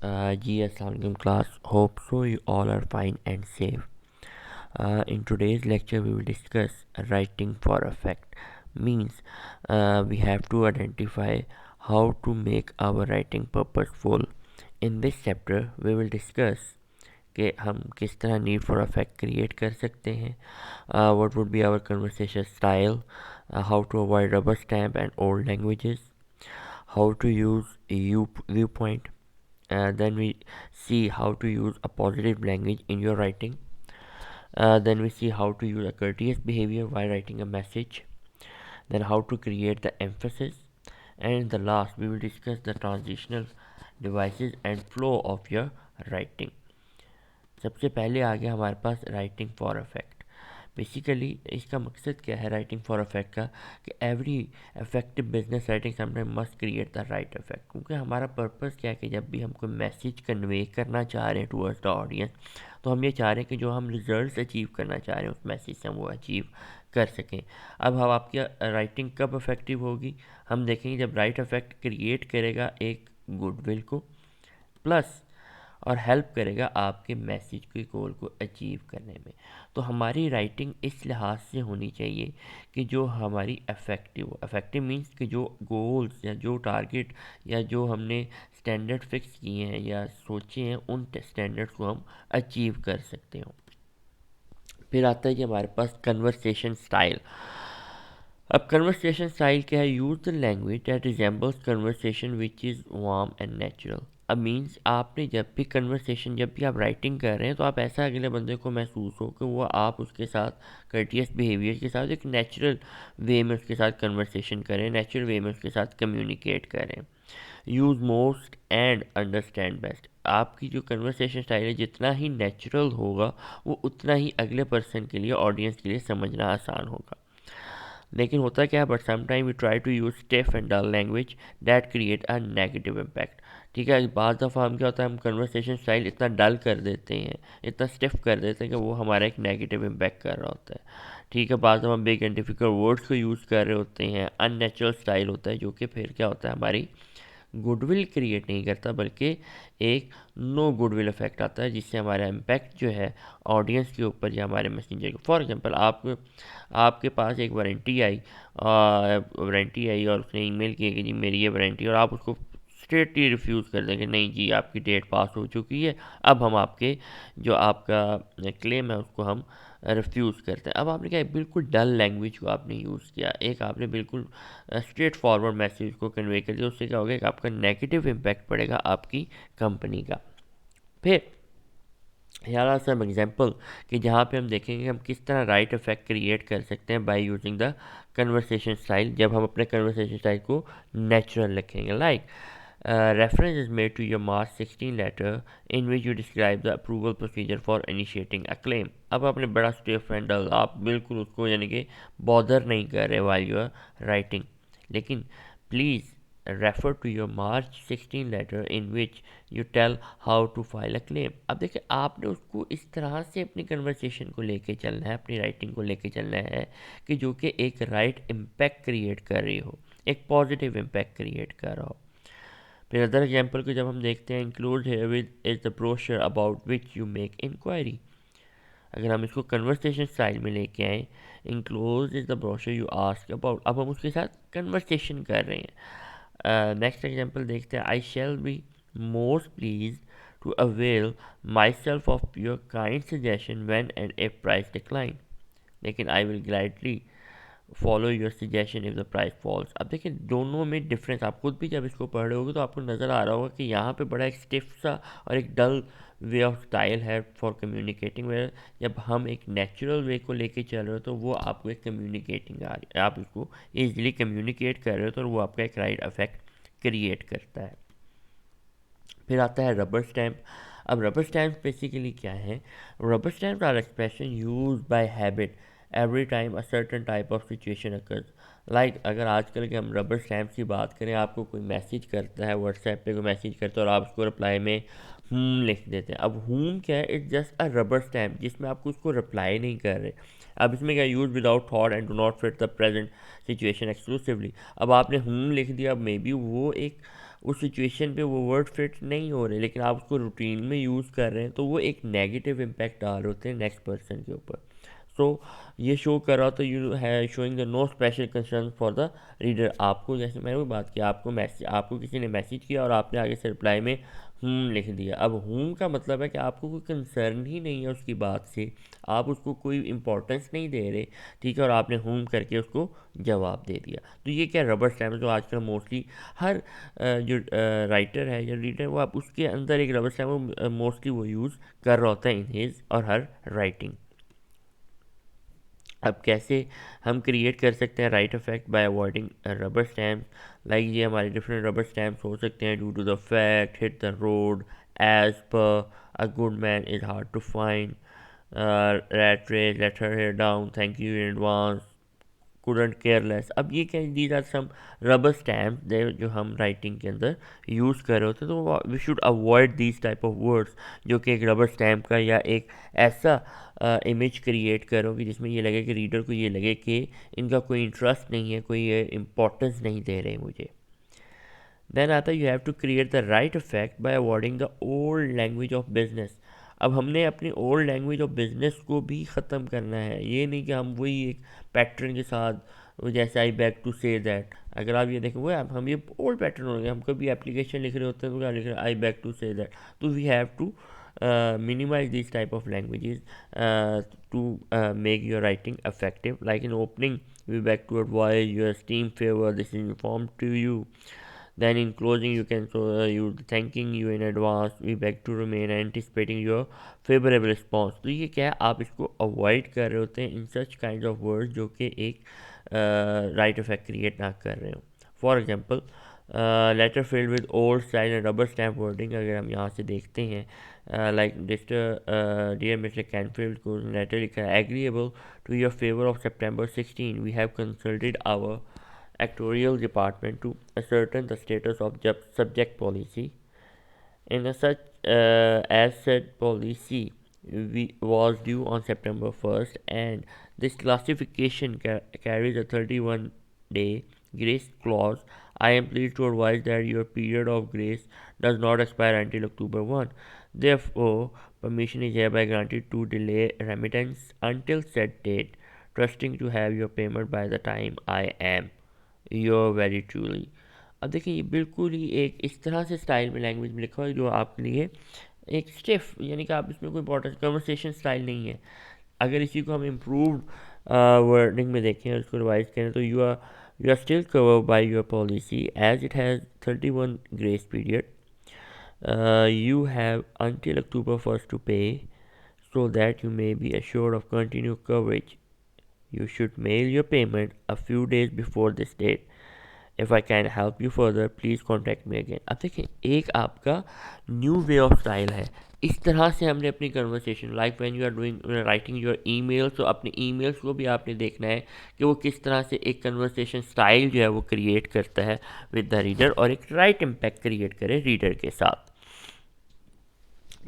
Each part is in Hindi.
Assalamu alaikum class. Hope so you all are fine and safe. In today's lecture, we will discuss writing for effect. Means we have to identify how to make our writing purposeful. In this chapter, we will discuss कि हम किस तरह नीड फॉर अफेक्ट क्रिएट कर सकते हैं, what would be our conversation style, how to avoid rubber stamp and old languages, how to use viewpoint. Then we see how to use a positive language in your writing. Then we see how to use a courteous behavior while writing a message. Then how to create the emphasis. And in the last, we will discuss the transitional devices and flow of your writing. सबसे पहले आ गया हमारे पास राइटिंग फॉर अफेक्ट. बेसिकली इसका मकसद क्या है राइटिंग फॉर अफेक्ट का, कि every effective business writing sometime must create the right effect. क्योंकि हमारा पर्पस क्या है कि जब भी हम कोई मैसेज कन्वे करना चाह रहे हैं टूवर्ड्स द ऑडियंस, तो हम ये चाह रहे हैं कि जो हम रिजल्ट्स अचीव करना चाह रहे हैं उस मैसेज से हम वो अचीव कर सकें. अब हम आपकी राइटिंग कब इफेक्टिव होगी, हम देखेंगे जब राइट इफेक्ट क्रिएट करेगा एक गुडविल को, प्लस और हेल्प करेगा आपके मैसेज के गोल को अचीव करने में. तो हमारी राइटिंग इस लिहाज से होनी चाहिए कि जो हमारी इफ़ेक्टिव हो. इफ़ेक्टिव मीन्स कि जो गोल्स या जो टारगेट या जो हमने स्टैंडर्ड फिक्स किए हैं या सोचे हैं उन स्टैंडर्ड्स को हम अचीव कर सकते हो. फिर आता है कि हमारे पास कन्वर्सेशन स्टाइल. अब कन्वर्सेशन स्टाइल क्या है, use the language that resembles conversation which is warm and natural. अब मीन्स आपने जब भी कन्वर्सेशन, जब भी आप राइटिंग कर रहे हैं तो आप ऐसा अगले बंदे को महसूस हो कि वो आप उसके साथ कर्टियस बिहेवियर के साथ एक नेचुरल वे में उसके साथ कन्वर्सेशन करें, नेचुरल वे में उसके साथ कम्युनिकेट करें. Use most and understand best. आपकी जो कन्वर्सेशन स्टाइल है जितना ही नेचुरल होगा वो उतना ही अगले पर्सन के लिए, ऑडियंस के लिए समझना आसान होगा. लेकिन होता क्या है, but sometime we try to use stiff and dull language that create a negative impact. ठीक है, बाज़ दफ़ा हम क्या होता है, हम कन्वर्सेशन स्टाइल इतना डल कर देते हैं, इतना स्टिफ कर देते हैं कि वो हमारा एक नेगेटिव इम्पैक्ट कर रहा होता है. ठीक है, बाज़ दफ़ा हम बिग एंड डिफिकल्ट वर्ड्स को यूज़ कर रहे होते हैं, अननेचुरल स्टाइल होता है जो कि फिर क्या होता है, हमारी गुडविल क्रिएट नहीं करता बल्कि एक नो गुडविल इफेक्ट आता है, जिससे हमारा इम्पैक्ट जो है ऑडियंस के ऊपर या हमारे मैसेंजर के. फॉर एग्जांपल आपके पास एक वारंटी आई और उसने ईमेल किया कि जी मेरी ये वारंटी, और आप उसको स्ट्रेटली रिफ्यूज़ कर दें कि नहीं जी आपकी डेट पास हो चुकी है, अब हम आपके जो आपका क्लेम है उसको हम रिफ्यूज़ करते हैं. अब आपने क्या बिल्कुल डल लैंग्वेज को आपने यूज़ किया, एक आपने बिल्कुल स्ट्रेट फॉरवर्ड मैसेज को कन्वे कर दिया, उससे क्या होगा कि आपका नेगेटिव इम्पैक्ट पड़ेगा आपकी कंपनी का. फिर यार सम एग्जांपल कि जहाँ पे हम देखेंगे हम किस तरह राइट इफेक्ट क्रिएट कर सकते हैं by using the conversation style, जब हम अपने कन्वर्सेशन स्टाइल को नेचुरल रखेंगे. Like reference is made to your March 16 letter in which you describe the approval procedure for initiating a claim. अब आपने बड़ा स्टिफ एंड डल, आप बिल्कुल उसको यानी कि बॉदर नहीं कर रहे while you are writing, लेकिन please refer to your March 16 letter in which you tell how to file a claim. अब देखिए आपने उसको इस तरह से अपनी कन्वर्सेशन को लेके चलना है, अपनी राइटिंग को लेके चलना है कि जो कि एक राइट इम्पैक्ट क्रिएट कर रही हो, एक पॉजिटिव इम्पैक्ट क्रिएट कर रहा हो. फिर अदर एग्जाम्पल को जब हम देखते हैं, include here with is the brochure about which you make inquiry. अगर हम इसको कन्वर्सेशन स्टाइल में लेके आए, enclose is the brochure you ask about, अब हम उसके साथ कन्वर्सेशन कर रहे हैं. नेक्स्ट एग्जाम्पल देखते हैं, I shall be most please to avail my self of your kind suggestion when and if price decline, लेकिन I will gladly follow your suggestion if the price falls. अब देखिए दोनों में डिफरेंस, आप खुद भी जब इसको पढ़ रहे होगे तो आपको नज़र आ रहा होगा कि यहाँ पे बड़ा एक स्टिफ सा और एक डल वे ऑफ स्टाइल है फॉर कम्युनिकेटिंग, वेयर जब हम एक नेचुरल वे को लेके चल रहे हो तो वो आपको एक कम्युनिकेटिंग आ रही है, आप इसको ईजिली कम्युनिकेट कर रहे हो तो वो आपका एक राइट इफेक्ट क्रिएट करता है. फिर आता है रबर स्टैम्प. अब रबर स्टैम्प बेसिकली क्या है, rubber stamp are expression use by habit every time a certain type of situation occurs. Like अगर आजकल के हम रबर स्टैम्प की बात करें, आपको कोई मैसेज करता है व्हाट्सएप पे, कोई मैसेज करता है और आप उसको रिप्लाई में लिख देते हैं. अब क्या है, it's just a rubber stamp जिसमें आपको उसको रिप्लाई नहीं कर रहे. अब इसमें क्या, use without thought and do not fit the present situation exclusively. अब आपने लिख दिया, अब मे बी वो एक उस सिचुएशन पे वो वर्ड फिट नहीं हो रहे, लेकिन आप उसको रूटीन में यूज़ कर रहे हैं, तो वो एक नेगेटिव इम्पैक्ट डाल रहे होते हैं नेक्स्ट पर्सन के ऊपर। सो ये शो कर रहा था यू है showing the no special concern for the reader. आपको, जैसे मैंने वो बात की, आपको किसी ने मैसेज किया और आपने आगे से रिप्लाई में लिख दिया। अब का मतलब है कि आपको कोई कंसर्न ही नहीं है उसकी बात से, आप उसको कोई इम्पोर्टेंस नहीं दे रहे, ठीक है, और आपने करके उसको जवाब दे दिया। तो ये क्या रबर स्टैम्प जो आजकल मोस्टली हर जो राइटर है या रीडर, वो आप उसके अंदर एक रबर स्टैम्प मोस्टली वो यूज़ कर रहा होता है इन हिज और हर राइटिंग। अब कैसे हम क्रिएट कर सकते हैं right effect bye avoiding rubber stamp. Like ये हमारे डिफरेंट रबर स्टैम्प्स हो सकते हैं। Due to the fact, hit the road, as per, a good man is hard to find, rat race, let her hair down, thank you in advance, couldn't careless. अब ये क्या, these are some rubber stamp जो हम राइटिंग के अंदर यूज़ कर रहे होते हैं। तो we should avoid these type of words जो कि एक रबर स्टैम्प का या एक ऐसा इमेज क्रिएट करोगे जिसमें ये लगे कि रीडर को ये लगे कि इनका कोई इंटरेस्ट नहीं है, कोई ये इम्पोर्टेंस नहीं दे रहे मुझे। देन आता है you have to create the right effect bye avoiding the old language of business. अब हमने अपनी ओल्ड लैंग्वेज ऑफ बिजनेस को भी ख़त्म करना है। ये नहीं कि हम वही एक पैटर्न के साथ, जैसे आई बैक टू से दैट, अगर आप ये देखें वो हम ये ओल्ड पैटर्न हो गया। हम कभी एप्लीकेशन लिख रहे होते हैं तो क्या लिख रहे हैं, आई बैक टू से दैट। तो we have to minimize these type of languages to make your writing effective. Like in opening, we beg to advise your esteemed favor, this is informed to you. Then in closing, you can show you thanking you in advance, we beg to remain anticipating your favorable response. तो ये क्या है, आप इसको अवॉइड कर रहे होते हैं इन सच काइंड ऑफ वर्ड्स जो कि एक राइट इफेक्ट क्रिएट ना कर रहे हो। For example letter filled with old style and rubber stamp wording, अगर हम यहाँ से देखते हैं, लाइक डियर मिस्टर कैनफील्ड को लेटर लिखा है, agreeable to your favour of September 16 we have consulted our actuarial department to ascertain the status of subject policy. In a such as said policy was due on September 1st, and this classification carries a 31-day grace clause. I am pleased to advise that your period of grace does not expire until October 1. Therefore, permission is hereby granted to delay remittance until said date, trusting to have your payment by the time I am your very truly. अब देखिए ये बिल्कुल ही एक इस तरह से स्टाइल में लैंग्वेज में लिखा हुआ है जो आपके लिए एक स्टिफ, यानी कि आप इसमें कोई इंपॉर्टेंट कन्वर्सेशन स्टाइल नहीं है। अगर इसी को हम इम्प्रूव्ड वर्डिंग में देखें और इसको रिवाइज करें तो you are still covered by your policy as it has 31 grace period. You have until October 1st to pay so that you may be assured of continued coverage. You should mail your payment a few days before this date. If I can help you further, please contact me again. अब देखिए एक आपका न्यू वे ऑफ स्टाइल है। इस तरह से हमने अपनी conversation, like when you are doing writing your emails, तो अपने ईमेल्स को भी आपने देखना है कि वो किस तरह से एक कन्वर्सेशन स्टाइल जो है वो क्रिएट करता है विद द रीडर और एक राइट इम्पैक्ट क्रिएट करे रीडर के साथ।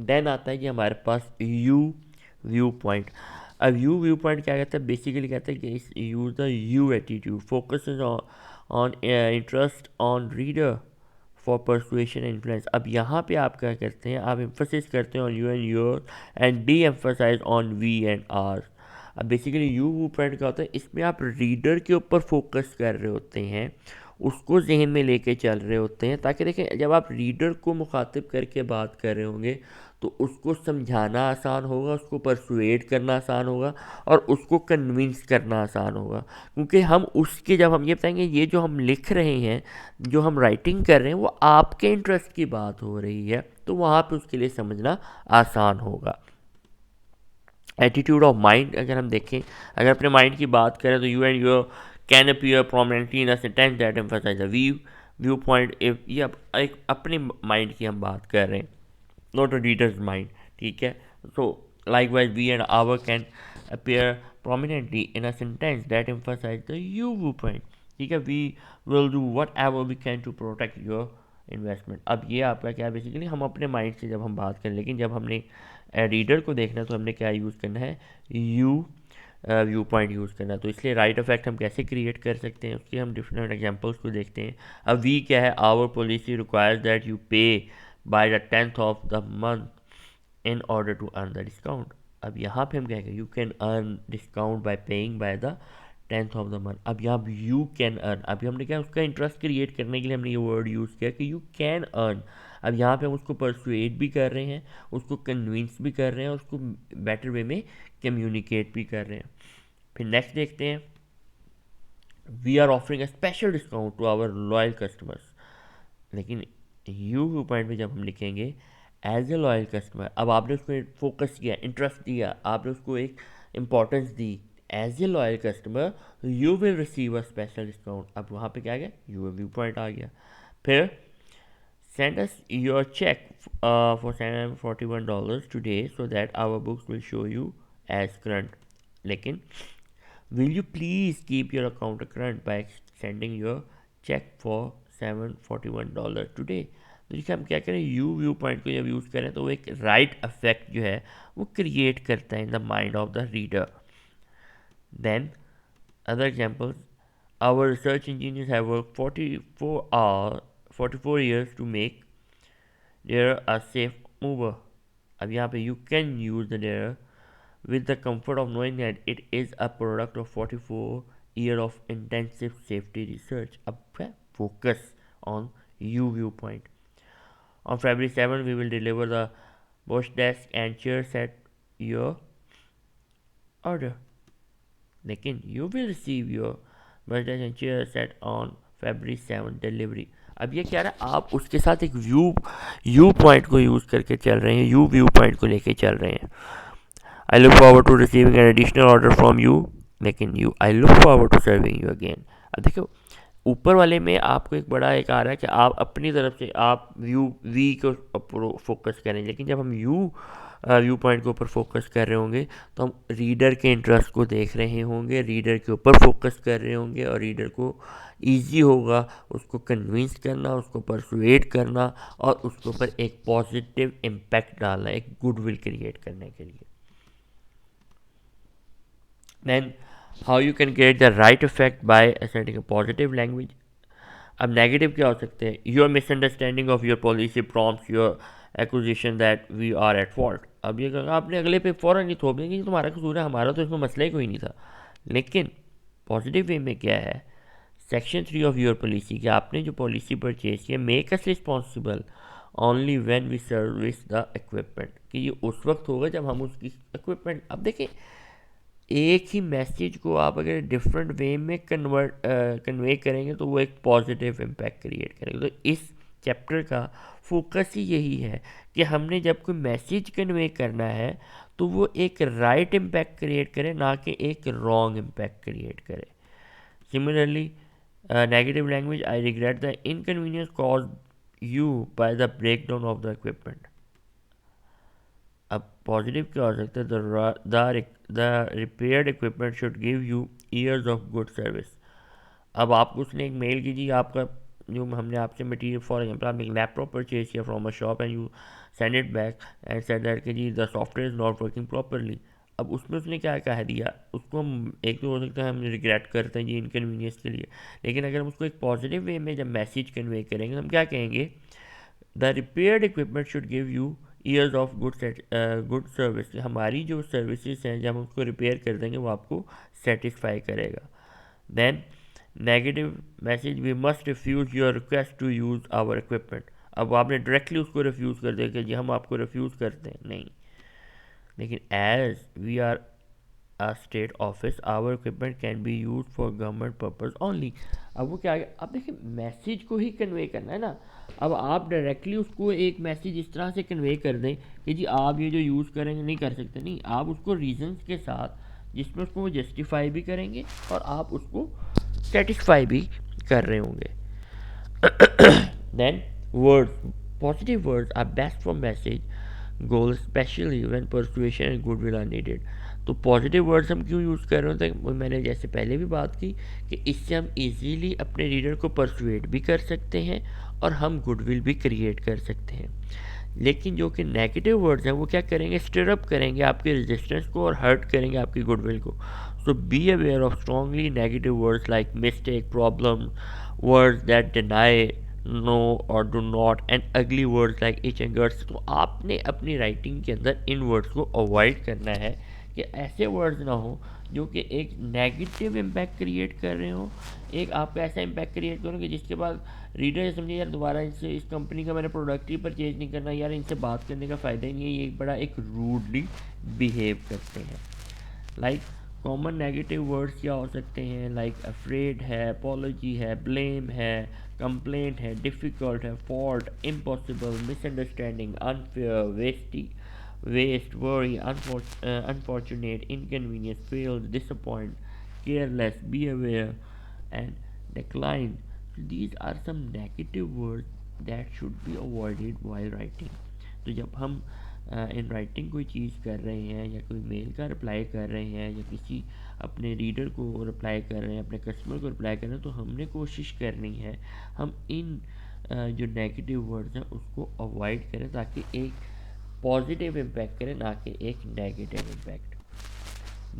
देन आता है कि हमारे पास व्यू पॉइंट। अब व्यू पॉइंट क्या कहता है, बेसिकली कहता है कि use the you attitude, focus on interest on reader for persuasion influence. अब यहाँ पे आप क्या करते हैं, आप एम्फोसिस करते हैं on you and your and D emphasize on we and are. अब बेसिकली व्यू पॉइंट क्या होता है, इसमें आप रीडर के ऊपर फोकस कर रहे होते हैं, उसको जहन में लेके चल रहे होते हैं, ताकि देखें जब आप रीडर को मुखातिब करके बात कर रहे होंगे तो उसको समझाना आसान होगा, उसको परसुएड करना आसान होगा और उसको कन्विंस करना आसान होगा। क्योंकि हम उसके जब हम ये बताएंगे ये जो हम लिख रहे हैं, जो हम राइटिंग कर रहे हैं, वो आपके इंटरेस्ट की बात हो रही है, तो वहाँ पे उसके लिए समझना आसान होगा। एटीट्यूड ऑफ माइंड अगर हम देखें, अगर अपने माइंड की बात करें तो you and your can appear prominently in a sentence that emphasise the view point. If ये एक अपने माइंड की हम बात कर रहे हैं, नॉट अ रीडर्स माइंड, ठीक है। सो likewise we and our can appear prominently in a sentence that emphasize the you viewpoint, ठीक है। we will do whatever we can to protect your investment। अब ये आपका क्या, बेसिकली हम अपने माइंड से जब हम बात करें, लेकिन जब हमने रीडर को देखना है तो हमने क्या यूज़ करना है, व्यू पॉइंट यूज़ करना। तो इसलिए राइट इफेक्ट हम कैसे क्रिएट कर सकते हैं उसके हम डिफरेंट एग्जांपल्स को देखते हैं। अब वी क्या है, our policy requires that you pay by the 10th of the month in order to earn the discount. अब यहाँ पे हम क्या कहेंगे, you can earn discount by paying by the 10th of the month. अब यहाँ यू कैन अर्न, अभी हमने क्या उसका इंटरेस्ट क्रिएट करने के लिए हमने ये वर्ड यूज़ किया कि यू कैन अर्न। अब यहाँ पे हम उसको परसुएड भी कर रहे हैं, उसको कन्विंस भी कर रहे हैं, उसको बेटर वे में कम्युनिकेट भी कर रहे हैं। फिर नेक्स्ट देखते हैं, we are offering a special discount to our loyal customers. लेकिन यू व्यू पॉइंट में जब हम लिखेंगे एज ए लॉयल कस्टमर, अब आपने उसको फोकस किया, इंटरेस्ट दिया, आपने उसको एक importance the, as a loyal customer you will receive a special discount. अब वहाँ पे क्या आ गया, यू व्यू पॉइंट आ गया। फिर send us your check for $741 today so that our books will show you as current. लेकिन will you please keep your account current by sending your check for $741 today? तो देखिए हम क्या करें, यू व्यू पॉइंट को जब यूज़ करें तो वो एक राइट इफेक्ट जो है वो क्रिएट करता है in the mind of the reader. Then other examples, our research engineers have worked 44 years to make there a safe mover. अब यहाँ पे you can use the there with the comfort of knowing that it is a product of 44 year of intensive safety research. अब focus on you viewpoint. On February 7, we will deliver the Bosch desk and chair set your order. लेकिन you will receive your Bosch desk and chair set on February 7 delivery. अब ये क्या रहा है, आप उसके साथ एक यू पॉइंट को यूज़ करके चल रहे हैं, यू व्यू पॉइंट को लेके चल रहे हैं। I look forward to receiving an additional order from you, लेकिन you I look forward to serving you again. अब देखो ऊपर वाले में आपको एक बड़ा एक आ रहा है कि आप अपनी तरफ से आप वी को फोकस करें, लेकिन जब हम व्यू पॉइंट के ऊपर फोकस कर रहे होंगे तो हम रीडर के इंटरेस्ट को देख रहे होंगे, रीडर के ऊपर फोकस कर रहे होंगे और रीडर को ईजी होगा उसको कन्विंस करना, उसको परसुएड करना और उसके ऊपर एक पॉजिटिव इम्पैक्ट डालना, एक गुडविल क्रिएट करने के लिए। Then how you can create the right effect by assenting a positive language. अब नेगेटिव क्या हो सकते हैं, your misunderstanding of your policy prompts your acquisition that we are at fault. अब ये कहा आपने अगले पे फ़ौरन नहीं थोप देंगे कि तुम्हारा कसूर है, हमारा तो इसमें मसला ही कोई नहीं था। लेकिन पॉजिटिव वे में क्या है, सेक्शन 3 ऑफ योर पॉलिसी कि आपने जो पॉलिसी परचेज की है, make us responsible only when we service the equipment, कि ये उस वक्त होगा जब हम उसकी इक्विपमेंट। अब देखिए एक ही मैसेज को आप अगर डिफरेंट वे में कन्वे करेंगे तो वो एक पॉजिटिव इम्पैक्ट क्रिएट करेगा। तो इस चैप्टर का फोकस ही यही है कि हमने जब कोई मैसेज कन्वे करना है तो वो एक राइट इम्पैक्ट क्रिएट करे, ना कि एक रॉन्ग इम्पैक्ट क्रिएट करे। Similarly negative language, I regret the inconvenience cause you by the break down of the equipment. अब पॉजिटिव क्या हो सकता है, the repaired equipment should give you years of good service. अब आपको उसने एक मेल की, जी आपका जो हमने आपसे मटीरियल, फॉर एग्जांपल आपने एक लैपटॉप परचेज किया from a shop and you send it back and said that कि जी the software is not working properly. अब उसमें उसने क्या कह दिया, उसको हम एक तो हो सकता है हम रिग्रेट करते हैं जी इनकन्वीनियंस के लिए, लेकिन अगर हम उसको एक पॉजिटिव वे में जब मैसेज कन्वे करेंगे तो हम क्या कहेंगे, the repaired equipment should give you years of good service. हमारी जो सर्विसेज हैं जब हम उसको रिपेयर कर देंगे वो आपको सेटिस्फाई करेगा। Then negative message, we must refuse your request to use our equipment. अब आपने डायरेक्टली उसको रिफ्यूज़ कर दिया कि जी हम आपको रिफ्यूज़ करते हैं, नहीं, लेकिन as we are a state office our equipment can be used for government purpose only। अब वो क्या है, अब देखिए मैसेज को ही कन्वे करना है ना। अब आप डायरेक्टली उसको एक मैसेज इस तरह से कन्वे कर दें कि जी आप ये जो यूज़ करेंगे नहीं कर सकते, नहीं, आप उसको रीजंस के साथ जिसमें उसको वो जस्टिफाई भी करेंगे और आप उसको सेटिस्फाई भी कर रहे होंगे। Then words, positive words are best for message goal specially when persuasion and goodwill are needed. तो पॉजिटिव वर्ड्स हम क्यों यूज़ कर रहे होते हैं, मैंने जैसे पहले भी बात की कि इससे हम इजीली अपने रीडर को परसुएट भी कर सकते हैं और हम गुडविल भी क्रिएट कर सकते हैं। लेकिन जो कि नेगेटिव वर्ड्स हैं वो क्या करेंगे, स्टिरअप करेंगे आपके रेजिस्टेंस को और हर्ट करेंगे आपकी गुडविल को. So be aware of strongly negative words like mistake, problem, words that deny, no और do not and ugly words like itch and guts. तो आपने अपनी राइटिंग के अंदर इन वर्ड्स को अवॉइड करना है कि ऐसे वर्ड्स ना हो जो कि एक नेगेटिव इम्पैक्ट क्रिएट कर रहे हो, एक आपका ऐसा इम्पैक्ट क्रिएट करो कि जिसके बाद रीडर ये समझे यार दोबारा इनसे, इस कंपनी का मैंने प्रोडक्ट ही परचेज नहीं करना, यार इनसे बात करने का फ़ायदा ही नहीं है, ये बड़ा एक रूडली बिहेव करते हैं. लाइक कॉमन नेगेटिव वर्ड्स क्या हो सकते हैं, लाइक अफ्रेड है, अपॉलॉजी है, ब्लेम है, कंप्लेंट है, डिफ़िकल्ट है, fault, impossible, misunderstanding, unfair, waste, worry, unfortunate, inconvenience, fail, disappoint, careless, be aware, and decline. So these are some negative words that should be avoided while writing. तो जब हम इन राइटिंग कोई चीज़ कर रहे हैं या कोई मेल का रिप्लाई कर रहे हैं या किसी अपने रीडर को रिप्लाई कर रहे हैं, अपने कस्टमर को रिप्लाई कर रहे हैं, तो हमने कोशिश करनी है हम इन जो नेगेटिव वर्ड्स हैं उसको अवॉइड करें ताकि एक पॉजिटिव इम्पैक्ट करें, ना कि एक नेगेटिव इम्पैक्ट.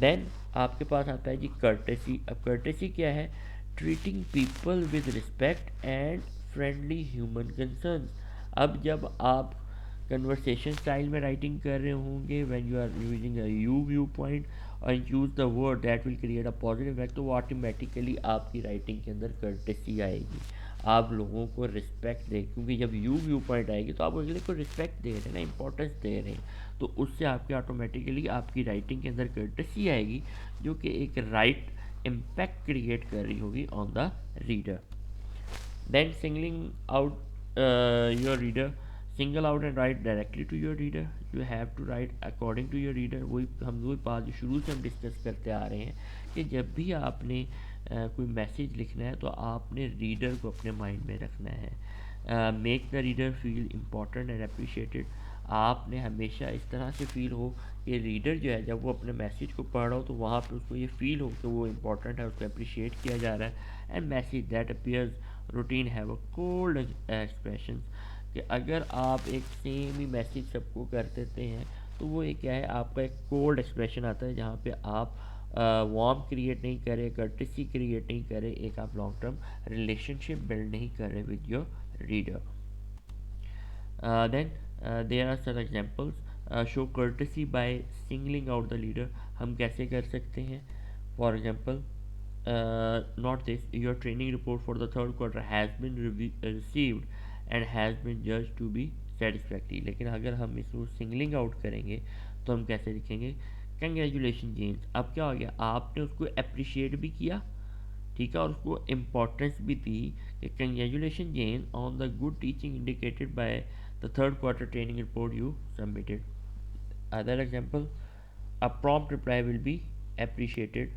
देन आपके पास आता है जी कर्टेसी. अब कर्टेसी क्या है, treating people with respect and friendly human concerns. अब जब आप कन्वर्सेशन स्टाइल में राइटिंग कर रहे होंगे, when you are using a you view point और use the word that will create a positive effect, तो वो ऑटोमेटिकली आपकी राइटिंग के अंदर कर्टेसी आएगी, आप लोगों को रिस्पेक्ट दे, क्योंकि जब यू व्यू पॉइंट आएगी तो आप अगले को रिस्पेक्ट दे रहे हैं ना, इंपॉर्टेंस दे रहे हैं, तो उससे आपके ऑटोमेटिकली आपकी राइटिंग के अंदर कर्टेसी आएगी जो कि एक राइट इम्पैक्ट क्रिएट कर रही होगी on the reader. Then singling out your reader, single out and write directly to your reader. You have to write according to your reader. वही बात जो शुरू से हम डिस्कस करते आ रहे हैं कि जब भी आपने कोई मैसेज लिखना है तो आपने रीडर को अपने माइंड में रखना है. Make the reader feel important and appreciated. आपने हमेशा इस तरह से फील हो कि रीडर जो है जब वो अपने मैसेज को पढ़ रहा हो तो वहाँ पे उसको ये फील हो कि वो इम्पोर्टेंट है, उसको अप्रिशिएट किया जा रहा है. And message that appears routine have a cold expression. कि अगर आप एक सेम ही मैसेज सबको कर देते हैं तो वो एक क्या है, आपका एक कोल्ड एक्सप्रेशन आता है जहाँ पे आप वार्म क्रिएट नहीं करे, कर्टेसी क्रिएट नहीं करे, एक आप लॉन्ग टर्म रिलेशनशिप बिल्ड नहीं कर रहे with your reader. Then there are some examples. Show courtesy by singling out the leader. हम कैसे कर सकते हैं? For example, not this. Your training report for the third quarter has been received and has been judged to be satisfactory. लेकिन अगर हम इसको सिंगलिंग आउट करेंगे तो हम कैसे लिखेंगे? Congratulation James. अब क्या हो गया, आपने उसको अप्रिशिएट भी किया, ठीक है, और उसको इम्पोर्टेंस भी दी कि congratulation Jane on the good teaching indicated by the third quarter training report you submitted. Other example, a prompt reply will be appreciated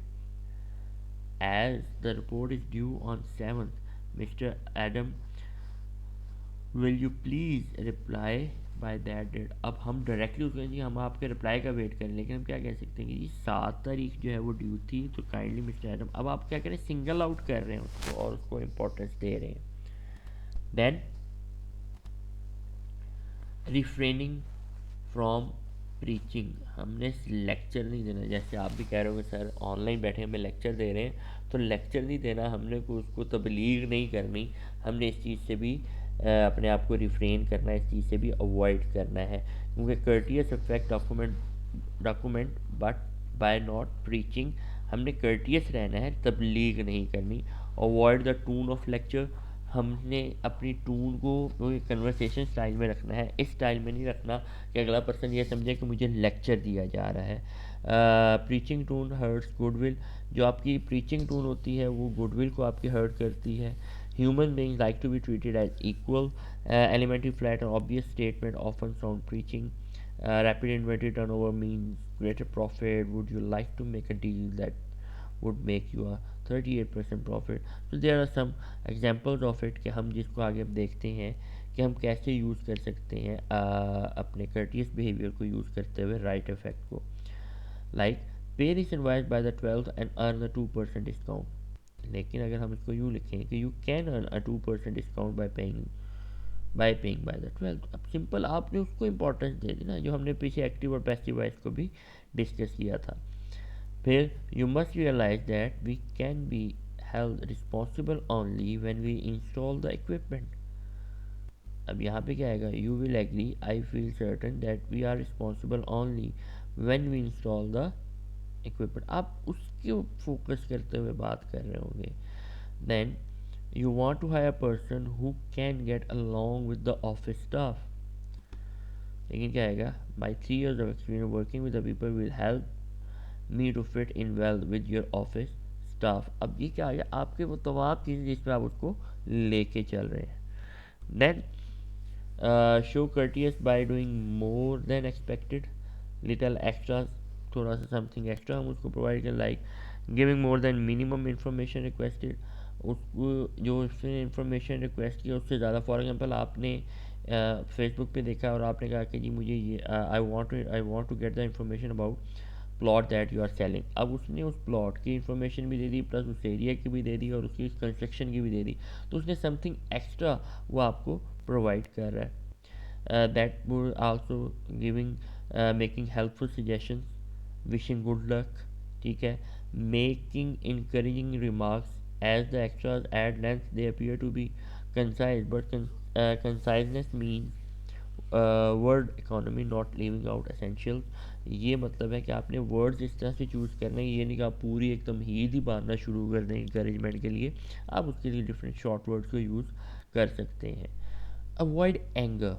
as the report is due on 7th. Mr. Adam, will you please reply by that date. अब हम डायरेक्टली उसको जी हम आपके रिप्लाई का वेट करें, लेकिन हम क्या कह सकते हैं कि जी 7 तारीख जो है वो ड्यू थी, तो काइंडली मिस्टर एडम. अब आप क्या करें, सिंगल आउट कर रहे हैं उसको और उसको इम्पोर्टेंस दे रहे हैं. Then refraining from preaching. हमने लेक्चर नहीं देना, जैसे आप भी कह रहे हो कि सर ऑनलाइन बैठे हमें लेक्चर दे रहे हैं, तो लेक्चर नहीं देना, हमने को उसको तबलीग नहीं करनी, हमने इस चीज़ से भी अपने आप को रिफ्रेन करना है, इस चीज़ से भी अवॉइड करना है, क्योंकि courteous affect document but by not preaching. हमने कर्टियस रहना है, तबलीग नहीं करनी. Avoid the tone of lecture. हमने अपनी टून को कन्वर्सेशन स्टाइल में रखना है, इस स्टाइल में नहीं रखना कि अगला पर्सन ये समझे कि मुझे लेक्चर दिया जा रहा है. Preaching tone hurts goodwill. जो आपकी प्रीचिंग टून होती है वो गुडविल को आपकी हर्ट करती है. Human being like to be treated as equal. Elementary flat और obvious statement often sound preaching. Rapid inventory turnover means greater profit. Would you like to make a deal that would make you a 38% profit? So there are some examples of it कि हम जिसको आगे अब देखते हैं कि हम कैसे यूज़ कर सकते हैं अपने कर्टियस बिहेवियर को यूज़ करते हुए राइट इफेक्ट को. लाइक पे this invoice by the 12th and earn a 2% discount. लेकिन अगर हम इसको यूँ लिखें कि you can earn a 2% discount by paying bye paying by the 12th। अब सिंपल आपने उसको इम्पोर्टेंस दे दी ना, जो हमने पीछे एक्टिव और पैसिव वॉइस को भी डिस्कस किया था। फिर you must realize that we can be held responsible only when we install the equipment. अब यहाँ पे क्या आएगा, you will agree I feel certain that we are responsible only when we install the equipment. आप उसके फोकस करते हुए बात कर रहे होंगे। Then you want to hire a person who can get along with the office staff। लेकिन क्या आएगा, my 3 years of experience working with the people will help me to fit in well with your office staff। अब ये क्या आ गया, आपके वो तमाम चीज़ें जिसमें आप उसको लेके चल रहे हैं। Then show courteous by doing more than expected, little extra, थोड़ा सा समथिंग एक्स्ट्रा हम उसको प्रोवाइड करें, like giving more than minimum information requested. उसको जो उसने इंफॉर्मेशन रिक्वेस्ट की उससे ज़्यादा, फॉर एग्जांपल आपने फेसबुक पे देखा और आपने कहा कि जी मुझे ये I want to get the information about plot that you are selling. अब उसने उस प्लॉट की इंफॉर्मेशन भी दे दी, प्लस उस एरिया की भी दे दी और उसकी कंस्ट्रक्शन की भी दे दी, तो उसने समथिंग एक्स्ट्रा वो आपको प्रोवाइड कर रहा है। That would also giving making helpful suggestion, wishing good luck, ठीक है, making encouraging remarks as the extras add length they appear to be concise, but conciseness mean word economy not living out essential. ये मतलब है कि आपने वर्ड्स इस तरह से चूज़ करने हैं, ये नहीं कि आप पूरी एकदम ही बांधना शुरू कर दें इंकरेजमेंट के लिए, आप उसके लिए डिफरेंट शॉर्ट वर्ड्स को यूज़ कर सकते हैं। Avoid anger,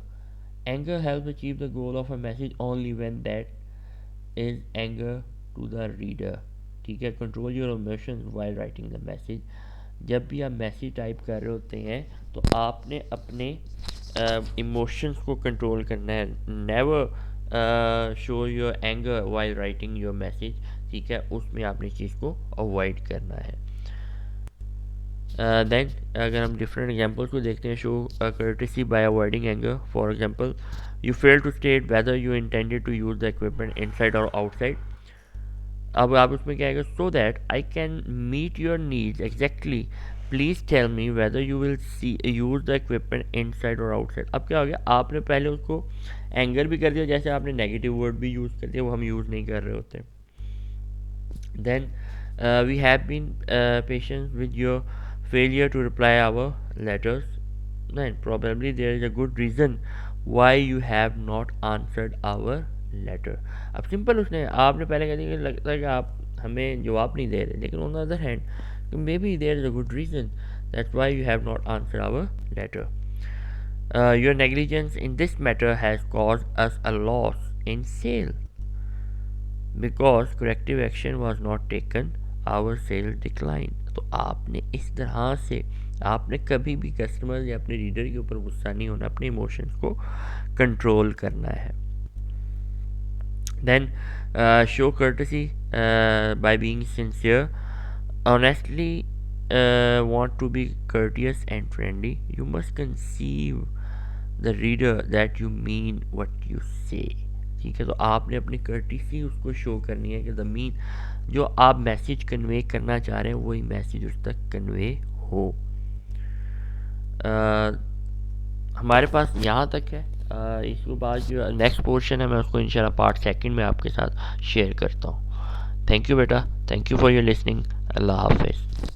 anger help achieve the goal of a message only when that is anger to the reader, ठीक है। Control your emotions while writing the message. जब भी आप मैसेज टाइप कर रहे होते हैं तो आपने अपने इमोशंस को कंट्रोल करना है। Never show your anger while writing your message, ठीक है, उसमें आपने चीज़ को अवॉइड करना है। देन अगर हम डिफरेंट एग्जांपल्स को देखते हैं, show courtesy by avoiding anger. For example, you fail to state whether you intended to use the equipment inside or outside. अब आप उसमें क्या आएगा, so that I can meet your needs exactly please tell me whether you will see use the equipment inside or outside. अब क्या हो गया, आपने पहले उसको एंगर भी कर दिया, जैसे आपने नेगेटिव वर्ड भी यूज़ कर दिया, वो हम यूज़ नहीं कर रहे होते। Then we have been patient with your failure to reply our letters, then probably there is a good reason why you have not answered our letter। अब सिंपल उसने आपने पहले कह दिया कि लगता है कि आप हमें जवाब नहीं दे रहे, लेकिन on the other hand may be there is a good reason that's why you have not answered our letter. Your negligence in this matter has caused us a loss in sale because corrective action was not taken, our sale decline. तो आपने इस तरह से, आपने कभी भी कस्टमर या अपने रीडर के ऊपर गुस्सा नहीं होना, अपने इमोशंस को कंट्रोल करना है। Then show courtesy by being sincere, honestly want to be courteous and friendly, you must conceive the reader that you mean what you say, ठीक है। तो आपने अपनी कर्टिसी उसको शो करनी है कि द मीन जो आप मैसेज कन्वे करना चाह रहे हैं वही मैसेज उस तक कन्वे हो। हमारे पास यहाँ तक है। इसके बाद जो नेक्स्ट पोर्शन है मैं उसको इंशाल्लाह पार्ट सेकंड में आपके साथ शेयर करता हूँ। थैंक यू बेटा, thank you for your listening. अल्लाह हाफिज़।